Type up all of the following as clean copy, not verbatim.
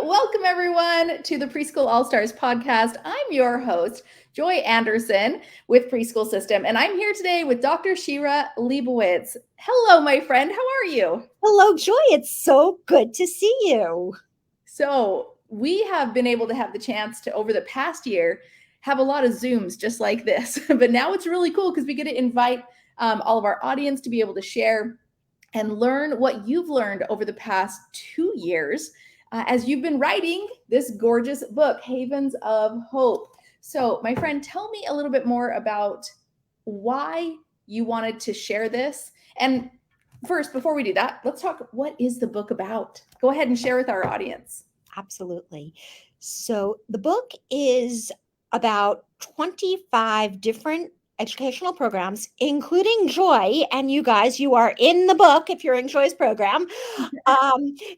Welcome, everyone, to the Preschool All-Stars podcast. I'm your host, Joy Anderson with Preschool System, and I'm here today with Dr. Shira Leibowitz. Hello, my friend. How are you? Hello, Joy. It's so good to see you. So we have been able to have the chance to, over the past year, have a lot of Zooms just like this. But now it's really cool because we get to invite all of our audience to be able to share and learn what you've learned over the past 2 years as you've been writing this gorgeous book, Havens of Hope. So, my friend, tell me a little bit more about why you wanted to share this. And first, before we do that, let's talk, what is the book about? Go ahead and share with our audience. Absolutely. So the book is about 25 different educational programs, including Joy, and you guys, you are in the book if you're in Joy's program,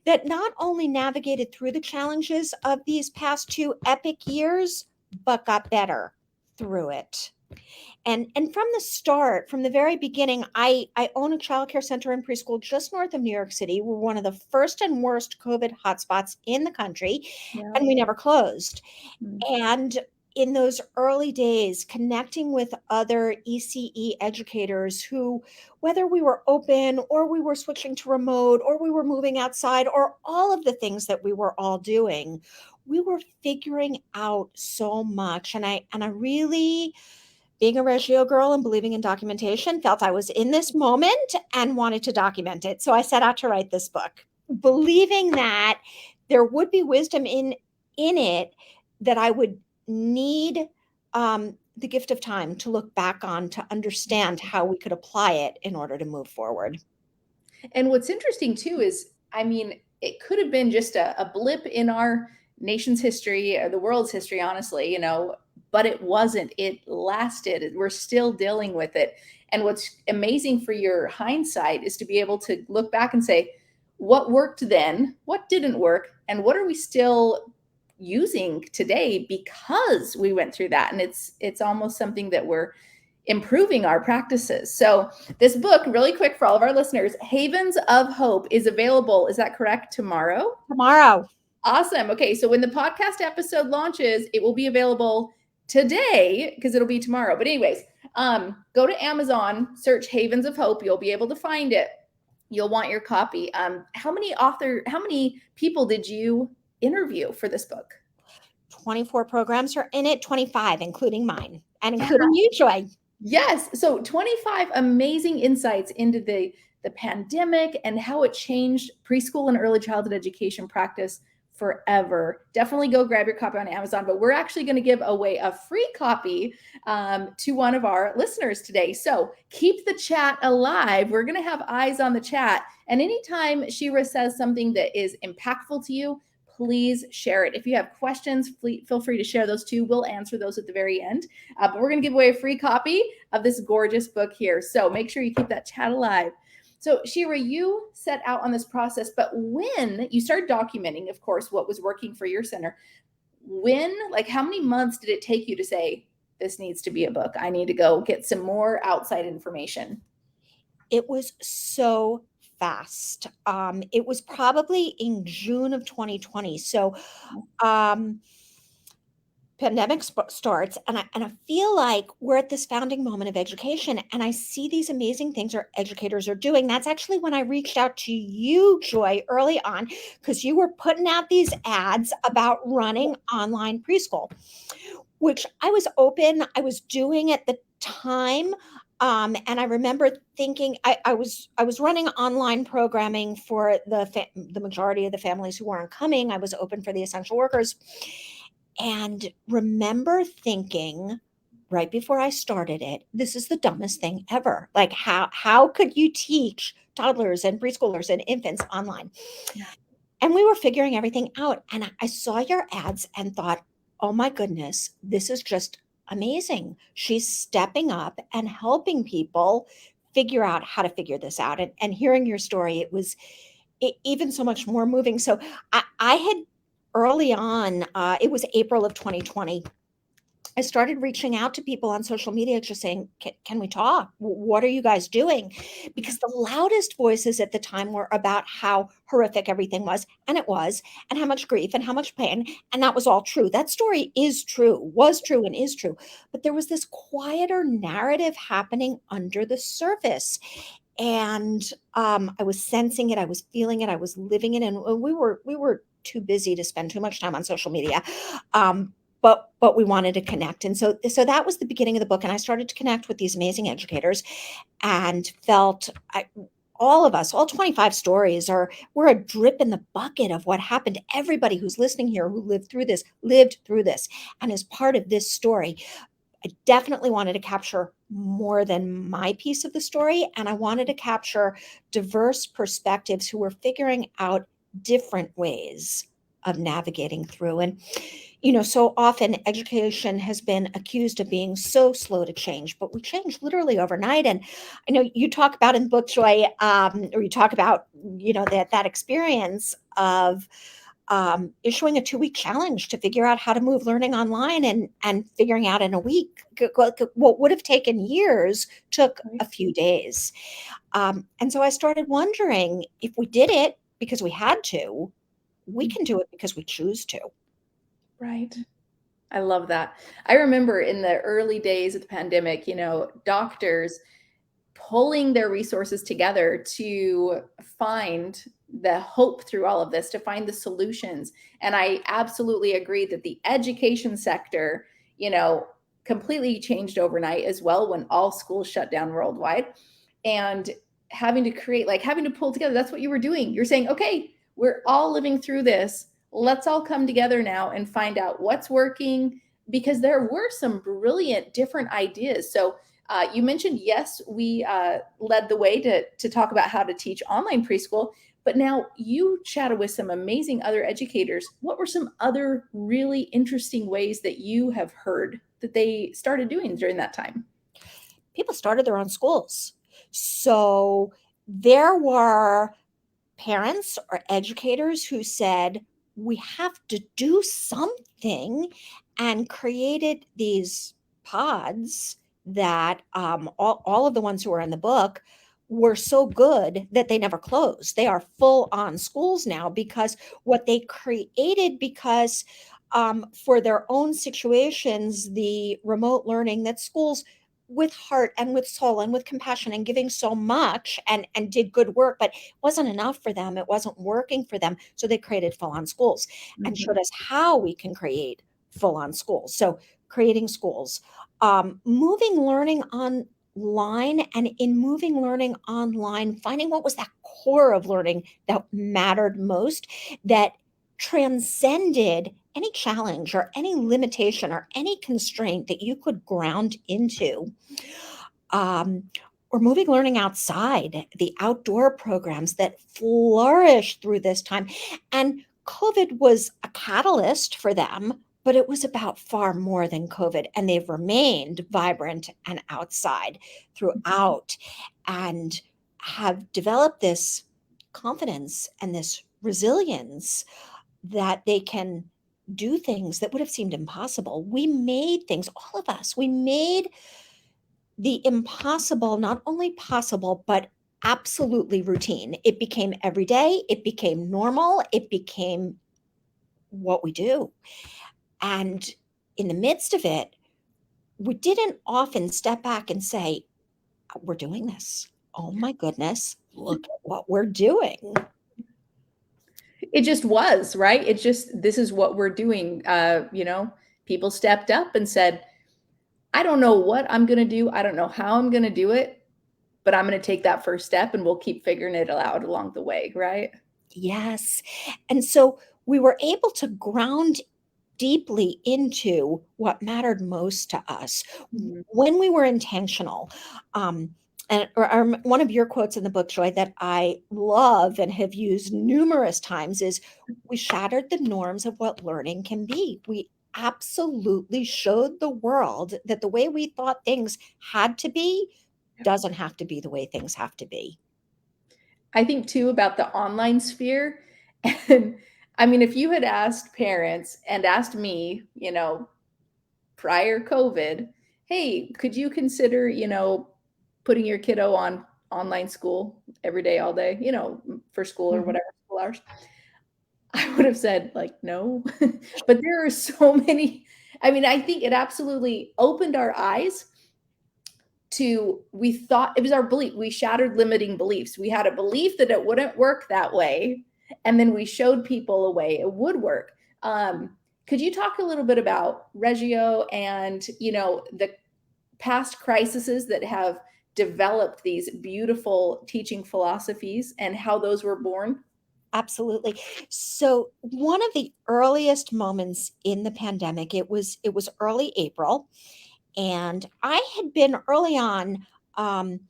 that not only navigated through the challenges of these past 2 epic years, but got better through it. And from the start, from the very beginning, I own a childcare center and preschool just north of New York City. We're one of the first and worst COVID hotspots in the country, and we never closed. And in those early days, connecting with other ECE educators who, whether we were open or we were switching to remote or we were moving outside or all of the things that we were all doing, we were figuring out so much. And I really, being a Reggio girl and believing in documentation, felt I was in this moment and wanted to document it. So I set out to write this book, believing that there would be wisdom in it that I would need the gift of time to look back on, to understand how we could apply it in order to move forward. And what's interesting too is, I mean, it could have been just a blip in our nation's history or the world's history, honestly, but it wasn't. It lasted. We're still dealing with it. And what's amazing for your hindsight is to be able to look back and say, what worked then, what didn't work, and what are we still using today because we went through that. And it's almost something that we're improving our practices. So this book, really quick for all of our listeners, Havens of Hope, is available, is that correct, tomorrow? Tomorrow. Awesome. Okay, so when the podcast episode launches, it will be available today because it'll be tomorrow. But anyways, go to Amazon, search Havens of Hope. You'll be able to find it. You'll want your copy. How many people did you interview for this book? 24 programs are in it, 25, including mine and including you, Joy. Yes. So 25 amazing insights into the pandemic and how it changed preschool and early childhood education practice forever. Definitely go grab your copy on Amazon, but we're actually going to give away a free copy to one of our listeners today. So keep the chat alive. We're going to have eyes on the chat. And anytime Shira says something that is impactful to you, please share it. If you have questions, feel free to share those too. We'll answer those at the very end. But we're going to give away a free copy of this gorgeous book here. So make sure you keep that chat alive. So Shira, you set out on this process, but when you started documenting, of course, what was working for your center, how many months did it take you to say, this needs to be a book? I need to go get some more outside information. It was so fast. It was probably in June of 2020. So pandemic starts, and I feel like we're at this founding moment of education, and I see these amazing things our educators are doing. That's actually when I reached out to you, Joy, early on, because you were putting out these ads about running online preschool, which I was doing at the time. And I remember thinking I was running online programming for the majority of the families who weren't coming. I was open for the essential workers. And remember thinking right before I started it, this is the dumbest thing ever. Like, how could you teach toddlers and preschoolers and infants online? Yeah. And we were figuring everything out. And I saw your ads and thought, oh my goodness, this is just amazing. She's stepping up and helping people figure out how to figure this out. And hearing your story, it was even so much more moving. So I had early on, it was April of 2020. I started reaching out to people on social media, just saying, can we talk? What are you guys doing? Yeah. Because the loudest voices at the time were about how horrific everything was, and it was, and how much grief and how much pain. And that was all true. That story is true, was true, and is true. But there was this quieter narrative happening under the surface. And I was sensing it, I was feeling it, I was living it, and we were too busy to spend too much time on social media. But we wanted to connect, and so that was the beginning of the book. And I started to connect with these amazing educators, and felt all of us, all 25 stories are we're a drip in the bucket of what happened. Everybody who's listening here who lived through this and is part of this story. I definitely wanted to capture more than my piece of the story, and I wanted to capture diverse perspectives who were figuring out different ways of navigating through. And so often education has been accused of being so slow to change, but we change literally overnight. And I know you talk about in the book, Joy, or you talk about, that experience of issuing a 2-week challenge to figure out how to move learning online, and figuring out in a week what would have taken years took a few days. And so I started wondering, if we did it because we had to, we can do it because we choose to. Right. I love that. I remember in the early days of the pandemic, doctors pulling their resources together to find the hope through all of this, to find the solutions. And I absolutely agree that the education sector, completely changed overnight as well when all schools shut down worldwide. And having to create, like having to pull together, that's what you were doing. You're saying, okay, we're all living through this. Let's all come together now and find out what's working, because there were some brilliant different ideas. So you mentioned, yes, we led the way to talk about how to teach online preschool, but now you chatted with some amazing other educators. What were some other really interesting ways that you have heard that they started doing during that time? People started their own schools. So there were parents or educators who said, we have to do something, and created these pods that all of the ones who are in the book were so good that they never closed. They are full on schools now, because what they created, because for their own situations, the remote learning that schools, with heart and with soul and with compassion and giving so much, and did good work, but wasn't enough for them. It wasn't working for them. So they created full on schools, and Mhm. showed us how we can create full on schools. So creating schools, moving learning online, and in moving learning online, finding what was that core of learning that mattered most, that transcended any challenge or any limitation or any constraint that you could ground into. Um, or moving learning outside, the outdoor programs that flourished through this time. And COVID was a catalyst for them, but it was about far more than COVID. And they've remained vibrant and outside throughout, and have developed this confidence and this resilience that they can do things that would have seemed impossible. We made things, all of us, we made the impossible not only possible, but absolutely routine. It became everyday, it became normal, it became what we do. And in the midst of it, we didn't often step back and say, we're doing this. Oh my goodness, look at what we're doing. It just was, right? It just, this is what we're doing. People stepped up and said, I don't know what I'm going to do. I don't know how I'm going to do it, but I'm going to take that first step and we'll keep figuring it out along the way, right? Yes. And so we were able to ground deeply into what mattered most to us Mhm. when we were intentional. And one of your quotes in the book, Joy, that I love and have used numerous times is, we shattered the norms of what learning can be. We absolutely showed the world that the way we thought things had to be doesn't have to be the way things have to be. I think too about the online sphere. And I mean, if you had asked parents and asked me, prior COVID, hey, could you consider, putting your kiddo on online school every day, all day, for school or Mhm. whatever school hours? I would have said like, no. But there are so many. I mean, I think it absolutely opened our eyes to, we thought it was our belief. We shattered limiting beliefs. We had a belief that it wouldn't work that way. And then we showed people a way it would work. Could you talk a little bit about Reggio and, the past crises that have developed these beautiful teaching philosophies and how those were born? Absolutely. So one of the earliest moments in the pandemic, it was early April, and I had been early on um,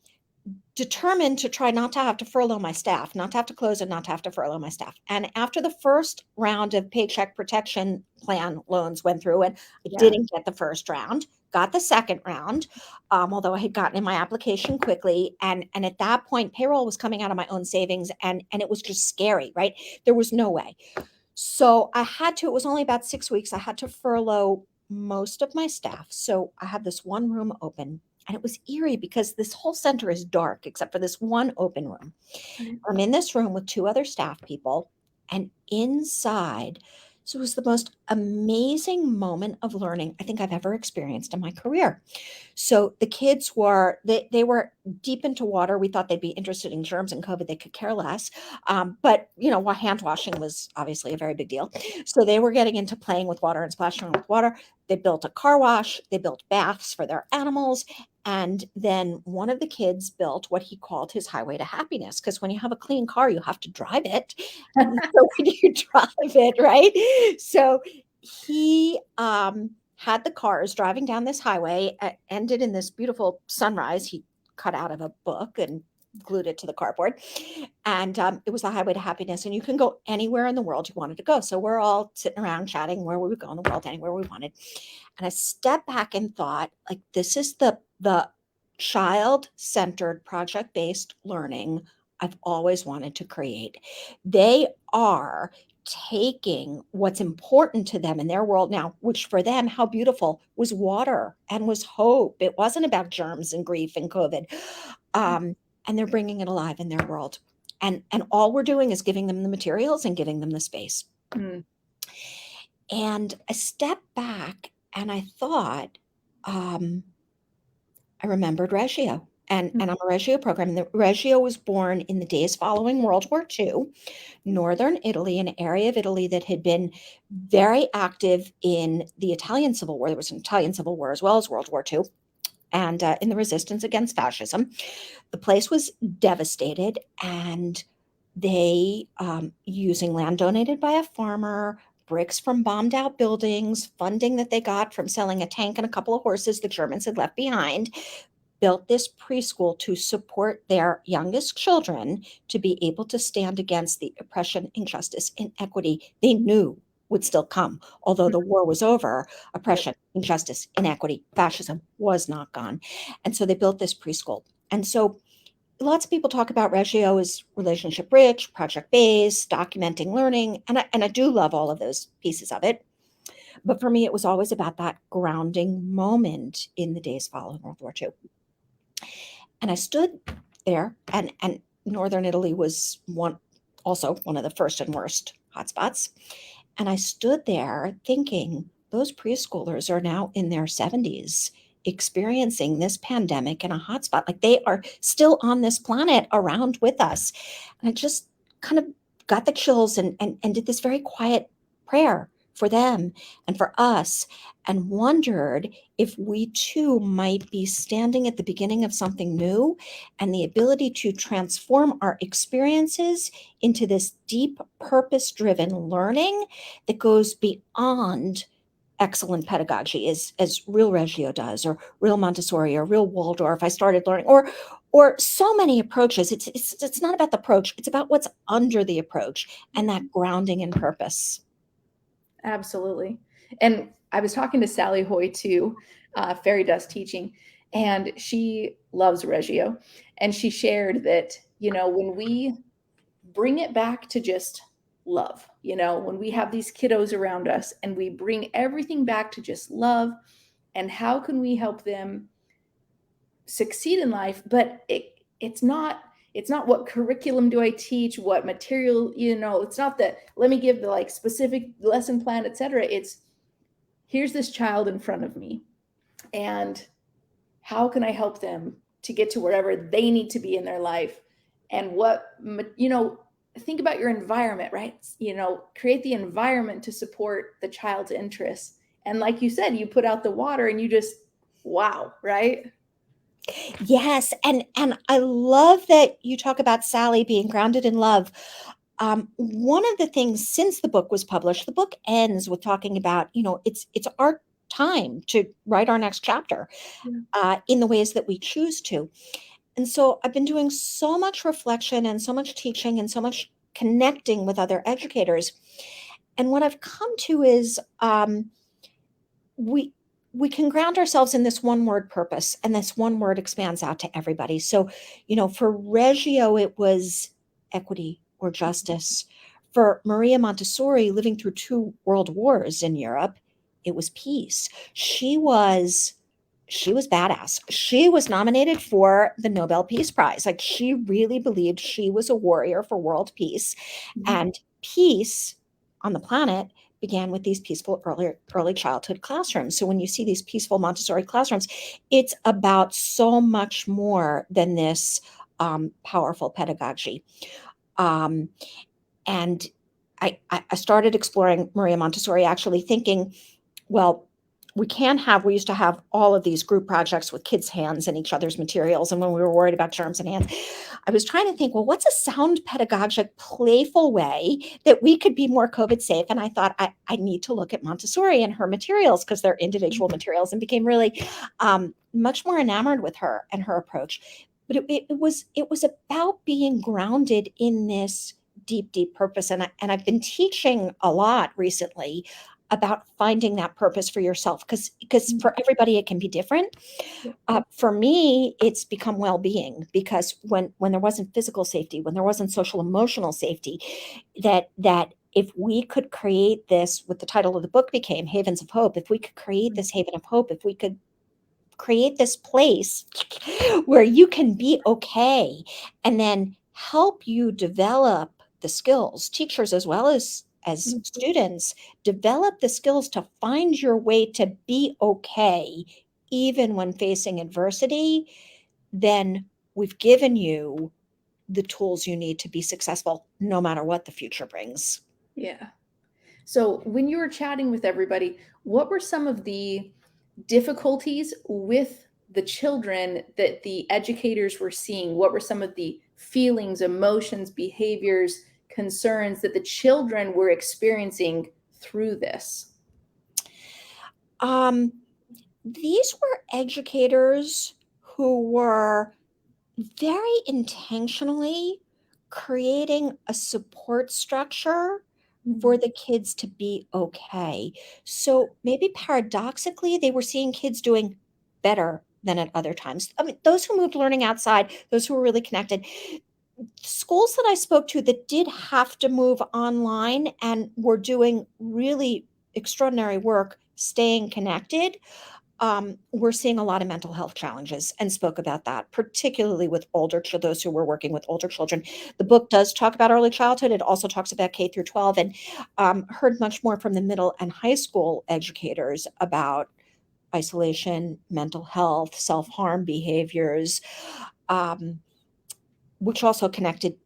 determined to try not to have to furlough my staff, not to have to close and not to have to furlough my staff. And after the first round of Paycheck Protection Plan loans went through, and I Yeah. didn't get the first round, got the second round, although I had gotten in my application quickly. And at that point, payroll was coming out of my own savings, and it was just scary, right? There was no way. So I had to, it was only about 6 weeks, I had to furlough most of my staff. So I had this one room open, and it was eerie because this whole center is dark except for this one open room. Right. I'm in this room with two other staff people, and inside, so it was the most amazing moment of learning I think I've ever experienced in my career. So the kids were they were deep into water. We thought they'd be interested in germs and COVID. They could care less. But hand washing was obviously a very big deal. So they were getting into playing with water and splashing around with water. They built a car wash. They built baths for their animals. And then one of the kids built what he called his highway to happiness. Because when you have a clean car, you have to drive it. And so when you drive it, right? So he had the cars driving down this highway, ended in this beautiful sunrise he cut out of a book and glued it to the cardboard. And it was the highway to happiness. And you can go anywhere in the world you wanted to go. So we're all sitting around chatting where we would go in the world, anywhere we wanted. And I stepped back and thought, like, this is the child-centered, project-based learning I've always wanted to create. They are taking what's important to them in their world now, which for them, how beautiful was water and was hope. It wasn't about germs and grief and COVID. And they're bringing it alive in their world. And all we're doing is giving them the materials and giving them the space. Mm. And I stepped back and I thought, I remembered Reggio. And I'm a Reggio program. And the Reggio was born in the days following World War II, northern Italy, an area of Italy that had been very active in the Italian Civil War. There was an Italian Civil War as well as World War II, and in the resistance against fascism. The place was devastated, and they, using land donated by a farmer, bricks from bombed out buildings, funding that they got from selling a tank and a couple of horses the Germans had left behind, built this preschool to support their youngest children to be able to stand against the oppression, injustice, inequity they knew would still come. Although the war was over, Yep. oppression, injustice, inequity, fascism was not gone. And so they built this preschool. And so lots of people talk about Reggio as relationship rich, project based, documenting learning. And I do love all of those pieces of it. But for me, it was always about that grounding moment in the days following World War II. And I stood there, and northern Italy was also one of the first and worst hotspots. And I stood there thinking, those preschoolers are now in their 70s experiencing this pandemic in a hotspot. Like, they are still on this planet around with us. And I just kind of got the chills and did this very quiet prayer for them and for us, and wondered if we too might be standing at the beginning of something new, and the ability to transform our experiences into this deep purpose-driven learning that goes beyond excellent pedagogy, as real Reggio does, or real Montessori, or real Waldorf I started learning, or so many approaches. It's not about the approach, it's about what's under the approach, and that grounding in purpose. Absolutely. And I was talking to Sally Hoy too, Fairy Dust Teaching, and she loves Reggio. And she shared that, when we bring it back to just love, when we have these kiddos around us and we bring everything back to just love, and how can we help them succeed in life? But it's not what curriculum do I teach, what material, it's not that let me give the like specific lesson plan, etc. It's here's this child in front of me, and how can I help them to get to wherever they need to be in their life? And what, think about your environment, right? Create the environment to support the child's interests. And like you said, you put out the water and you just, wow, right? Yes, and I love that you talk about Sally being grounded in love. One of the things since the book was published, the book ends with talking about, it's our time to write our next chapter in the ways that we choose to. And so I've been doing so much reflection and so much teaching and so much connecting with other educators. And what I've come to is we can ground ourselves in this one word purpose, and this one word expands out to everybody. So, for Reggio, it was equity or justice. For Maria Montessori, living through 2 world wars in Europe, it was peace. She was badass. She was nominated for the Nobel Peace Prize. Like, she really believed she was a warrior for world peace. And peace on the planet began with these peaceful early childhood classrooms. So when you see these peaceful Montessori classrooms, it's about so much more than this powerful pedagogy. And I started exploring Maria Montessori, actually thinking, well, we used to have all of these group projects with kids' hands in each other's materials. And when we were worried about germs and hands, I was trying to think, well, what's a sound pedagogic, playful way that we could be more COVID safe? And I thought I need to look at Montessori and her materials, because they're individual materials, and became really much more enamored with her and her approach. But it was about being grounded in this deep, deep purpose. And I've been teaching a lot recently about finding that purpose for yourself, because for everybody it can be different. For me, it's become well-being, because when there wasn't physical safety, when there wasn't social emotional safety, that if we could create this, what the title of the book became, Havens of Hope, if we could create this haven of hope, if we could create this place where you can be okay, and then help you develop the skills, teachers as well as students, develop the skills to find your way to be okay, even when facing adversity, then we've given you the tools you need to be successful, no matter what the future brings. Yeah. So when you were chatting with everybody, what were some of the difficulties with the children that the educators were seeing? What were some of the feelings, emotions, behaviors, concerns that the children were experiencing through this? These were educators who were very intentionally creating a support structure for the kids to be okay. So maybe paradoxically, they were seeing kids doing better than at other times. I mean, those who moved learning outside, those who were really connected, schools that I spoke to that did have to move online and were doing really extraordinary work staying connected, we're seeing a lot of mental health challenges, and spoke about that, particularly with those who were working with older children. The book does talk about early childhood. It also talks about K through 12, and heard much more from the middle and high school educators about isolation, mental health, self-harm behaviors, which also connected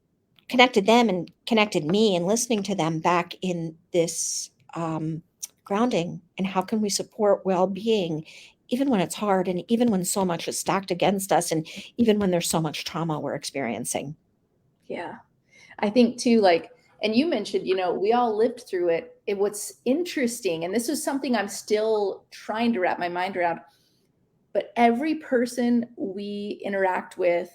them and connected me, and listening to them back in this grounding, and how can we support well-being even when it's hard, and even when so much is stacked against us, and even when there's so much trauma we're experiencing. Yeah. I think too, like, and you mentioned, we all lived through it. What's interesting, and this is something I'm still trying to wrap my mind around, but every person we interact with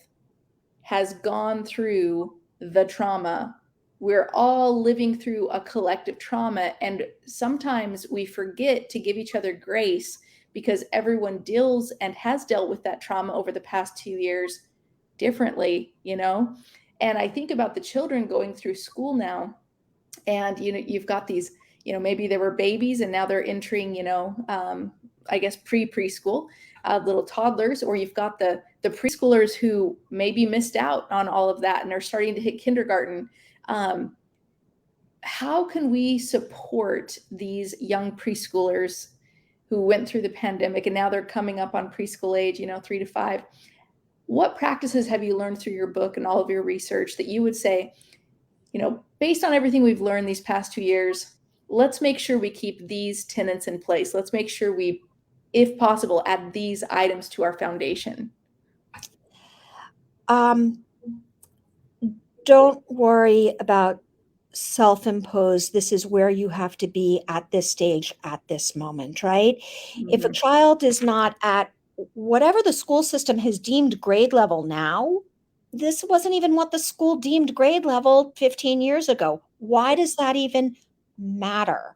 has gone through the trauma. We're all living through a collective trauma. And sometimes we forget to give each other grace, because everyone deals and has dealt with that trauma over the past 2 years differently, And I think about the children going through school now, and you've got these, maybe they were babies and now they're entering, I guess, preschool, little toddlers, or you've got the preschoolers who maybe missed out on all of that and are starting to hit kindergarten. How can we support these young preschoolers who went through the pandemic and now they're coming up on preschool age, 3 to 5? What practices have you learned through your book and all of your research that you would say, based on everything we've learned these past 2 years, let's make sure we keep these tenets in place. Let's make sure we, if possible, add these items to our foundation. Don't worry about self-imposed, this is where you have to be at this stage, at this moment, right? If a child is not at whatever the school system has deemed grade level now, this wasn't even what the school deemed grade level 15 years ago. Why does that even matter,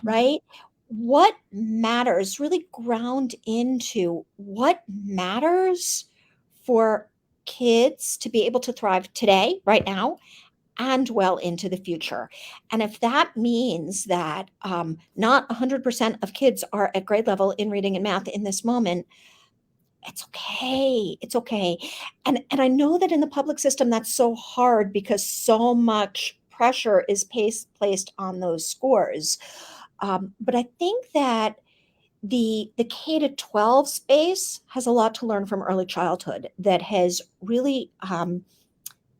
right? What matters, really ground into what matters for kids to be able to thrive today, right now, and well into the future. And if that means that not 100% of kids are at grade level in reading and math in this moment, it's okay. It's okay. And I know that in the public system, that's so hard because so much pressure is placed on those scores. But I think that the K-12 space has a lot to learn from early childhood that has really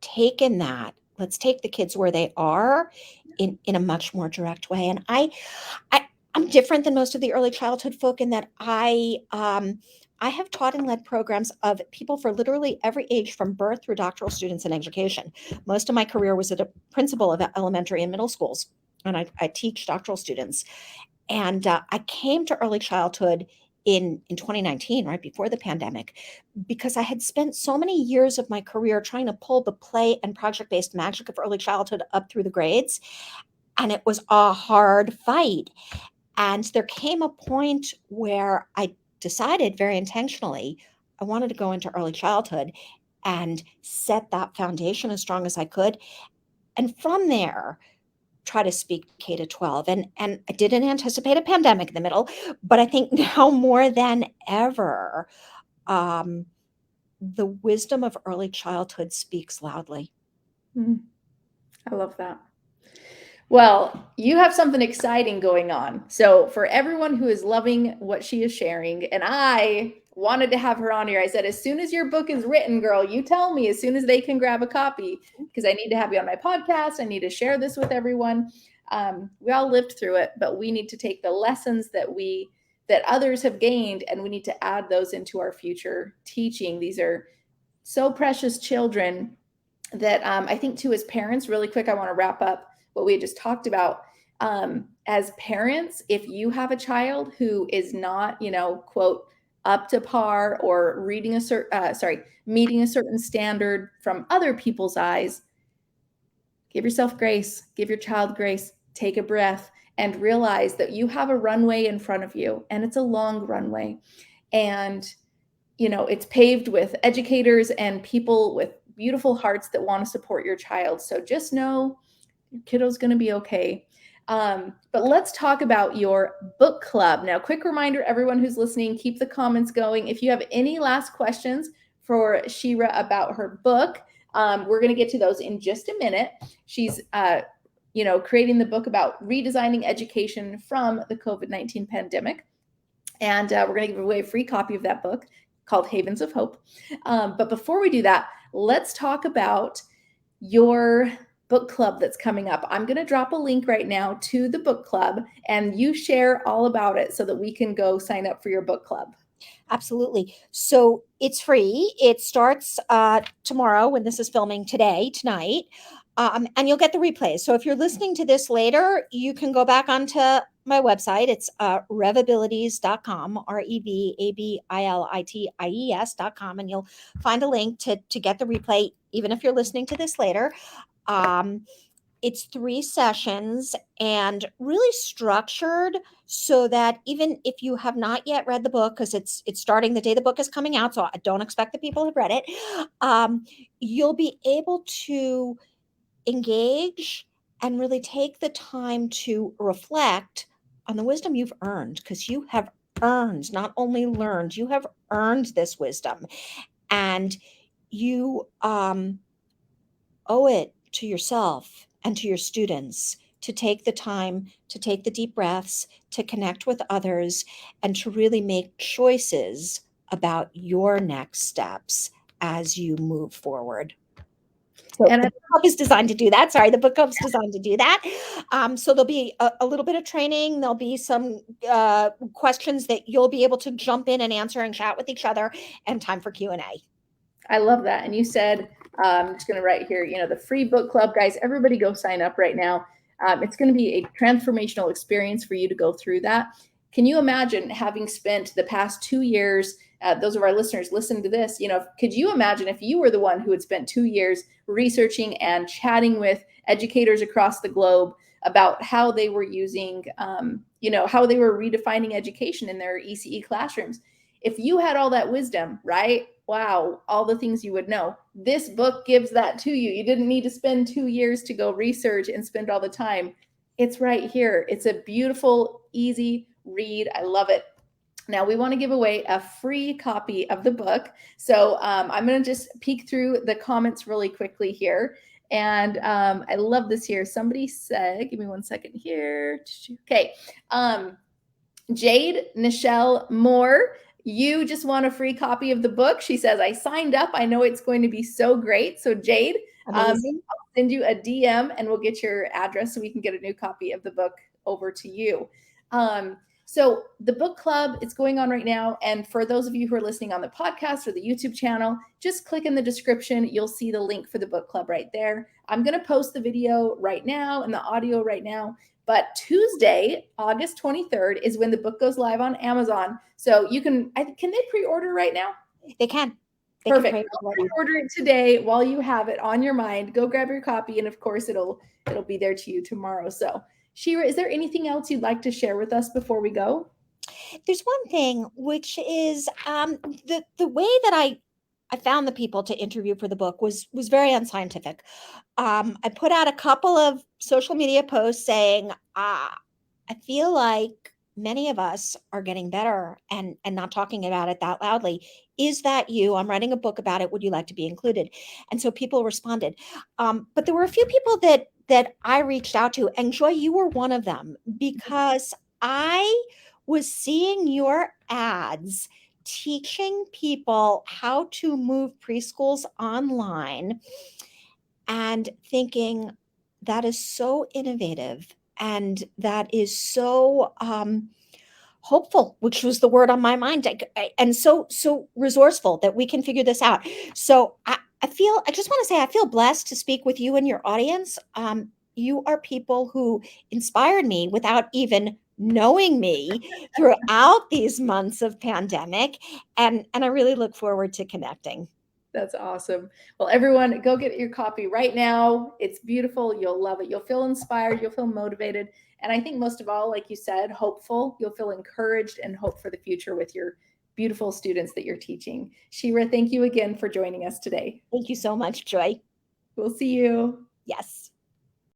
taken that. Let's take the kids where they are in a much more direct way. And I'm different than most of the early childhood folk in that I have taught and led programs of people for literally every age from birth through doctoral students in education. Most of my career was at a principal of elementary and middle schools, and I teach doctoral students. And I came to early childhood in 2019, right before the pandemic, because I had spent so many years of my career trying to pull the play and project-based magic of early childhood up through the grades. And it was a hard fight. And there came a point where I decided very intentionally, I wanted to go into early childhood and set that foundation as strong as I could. And from there, try to speak K-12. And I didn't anticipate a pandemic in the middle, but I think now more than ever, the wisdom of early childhood speaks loudly. I love that. Well, you have something exciting going on. So for everyone who is loving what she is sharing, and I wanted to have her on here, I said, as soon as your book is written, girl, you tell me as soon as they can grab a copy, because I need to have you on my podcast. I need to share this with everyone. We all lived through it, but we need to take the lessons that others have gained, and we need to add those into our future teaching. These are so precious children that I think too, as parents, really quick, I want to wrap up what we had just talked about. As parents, if you have a child who is not, quote, up to par or meeting a certain standard from other people's eyes, give yourself grace, give your child grace, take a breath, and realize that you have a runway in front of you, and it's a long runway. And, it's paved with educators and people with beautiful hearts that want to support your child. So just know your kiddo's going to be okay. But let's talk about your book club. Now, quick reminder, everyone who's listening, keep the comments going. If you have any last questions for Shira about her book, we're going to get to those in just a minute. She's, creating the book about redesigning education from the COVID-19 pandemic. And we're going to give away a free copy of that book called Havens of Hope. But before we do that, let's talk about your book club that's coming up. I'm going to drop a link right now to the book club, and you share all about it so that we can go sign up for your book club. Absolutely. So it's free. It starts tomorrow when this is filming tonight. And you'll get the replays. So if you're listening to this later, you can go back onto my website. It's revabilities.com, REVABILITIES.com, and you'll find a link to get the replay, even if you're listening to this later. It's 3 sessions and really structured so that even if you have not yet read the book, because it's starting the day the book is coming out, so I don't expect that people have read it, you'll be able to engage and really take the time to reflect on the wisdom you've earned, because you have earned, not only learned, you have earned this wisdom. And you owe it to yourself and to your students to take the time, to take the deep breaths, to connect with others, and to really make choices about your next steps as you move forward. So And the book club is designed to do that. Sorry, the book club's designed to do that. So there'll be a little bit of training. There'll be some questions that you'll be able to jump in and answer and chat with each other, and time for Q&A. I love that. And you said, I'm just going to write here, the free book club, guys, everybody go sign up right now. It's going to be a transformational experience for you to go through that. Can you imagine having spent the past 2 years, those of our listeners, listen to this, could you imagine if you were the one who had spent 2 years researching and chatting with educators across the globe about how they were using, how they were redefining education in their ECE classrooms? If you had all that wisdom, right? Wow, all the things you would know. This book gives that to you. You didn't need to spend 2 years to go research and spend all the time. It's right here. It's a beautiful, easy read. I love it. Now we want to give away a free copy of the book. So I'm going to just peek through the comments really quickly here. And I love this here. Somebody said, give me 1 second here. Okay. Jade Nichelle Moore, you just want a free copy of the book. She says, I signed up. I know it's going to be so great. So Jade, I'll send you a DM and we'll get your address so we can get a new copy of the book over to you. So the book club is going on right now. And for those of you who are listening on the podcast or the YouTube channel, just click in the description. You'll see the link for the book club right there. I'm going to post the video right now and the audio right now. But Tuesday, August 23rd is when the book goes live on Amazon. So you can they pre-order right now? They can. Perfect. Order it today while you have it on your mind. Go grab your copy. And of course, it'll be there to you tomorrow. So Shira, is there anything else you'd like to share with us before we go? There's one thing, which is the way that I found the people to interview for the book was very unscientific. I put out a couple of social media posts saying, I feel like many of us are getting better and not talking about it that loudly. Is that you? I'm writing a book about it. Would you like to be included? And so people responded. But there were a few people that I reached out to, and Joy, you were one of them, because I was seeing your ads teaching people how to move preschools online and thinking that is so innovative and that is so hopeful, which was the word on my mind, and so resourceful that we can figure this out. So I just want to say I feel blessed to speak with you and your audience. You are people who inspired me without even knowing me throughout these months of pandemic. And I really look forward to connecting. That's awesome. Well, everyone, go get your copy right now. It's beautiful. You'll love it. You'll feel inspired. You'll feel motivated. And I think most of all, like you said, hopeful. You'll feel encouraged and hope for the future with your beautiful students that you're teaching. Shira, thank you again for joining us today. Thank you so much, Joy. We'll see you. Yes.